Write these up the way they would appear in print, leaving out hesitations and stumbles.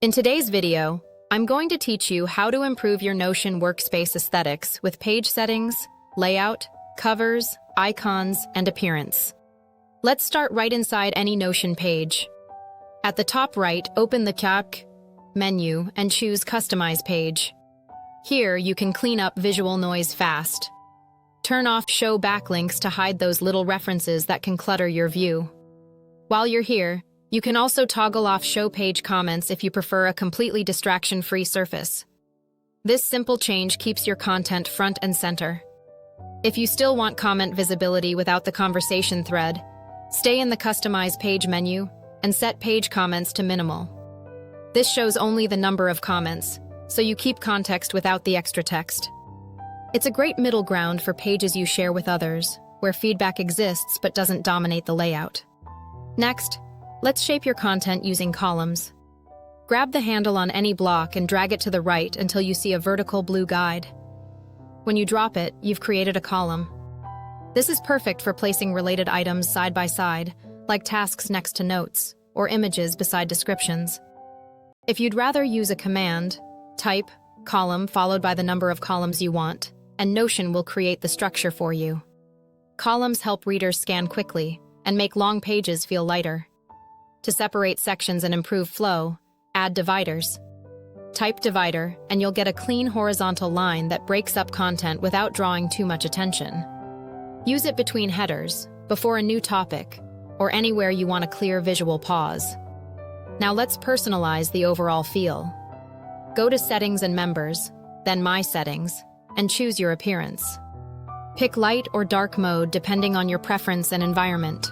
In today's video, I'm going to teach you how to improve your Notion workspace aesthetics with page settings, layout, covers, icons, and appearance. Let's start right inside any Notion page. At the top right, open the Calc menu and choose Customize Page. Here, you can clean up visual noise fast. Turn off Show Backlinks to hide those little references that can clutter your view. While you're here, you can also toggle off Show Page Comments if you prefer a completely distraction-free surface. This simple change keeps your content front and center. If you still want comment visibility without the conversation thread, stay in the Customize Page menu and set page comments to minimal. This shows only the number of comments, so you keep context without the extra text. It's a great middle ground for pages you share with others, where feedback exists but doesn't dominate the layout. Next, let's shape your content using columns. Grab the handle on any block and drag it to the right until you see a vertical blue guide. When you drop it, you've created a column. This is perfect for placing related items side by side, like tasks next to notes, or images beside descriptions. If you'd rather use a command, type column followed by the number of columns you want, and Notion will create the structure for you. Columns help readers scan quickly and make long pages feel lighter. To separate sections and improve flow, add dividers. Type divider, and you'll get a clean horizontal line that breaks up content without drawing too much attention. Use it between headers, before a new topic, or anywhere you want a clear visual pause. Now let's personalize the overall feel. Go to Settings and Members, then My Settings, and choose your appearance. Pick light or dark mode depending on your preference and environment.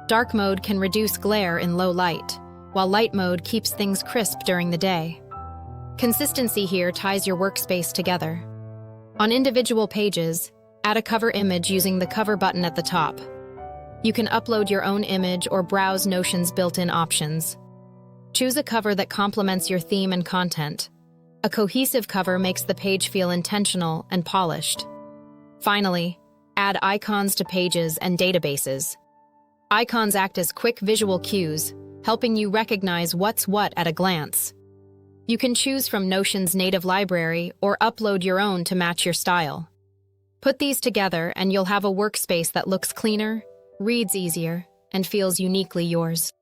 Dark mode can reduce glare in low light, while light mode keeps things crisp during the day. Consistency here ties your workspace together. On individual pages, add a cover image using the cover button at the top. You can upload your own image or browse Notion's built-in options. Choose a cover that complements your theme and content. A cohesive cover makes the page feel intentional and polished. Finally, add icons to pages and databases. Icons act as quick visual cues, helping you recognize what's what at a glance. You can choose from Notion's native library or upload your own to match your style. Put these together and you'll have a workspace that looks cleaner, reads easier, and feels uniquely yours.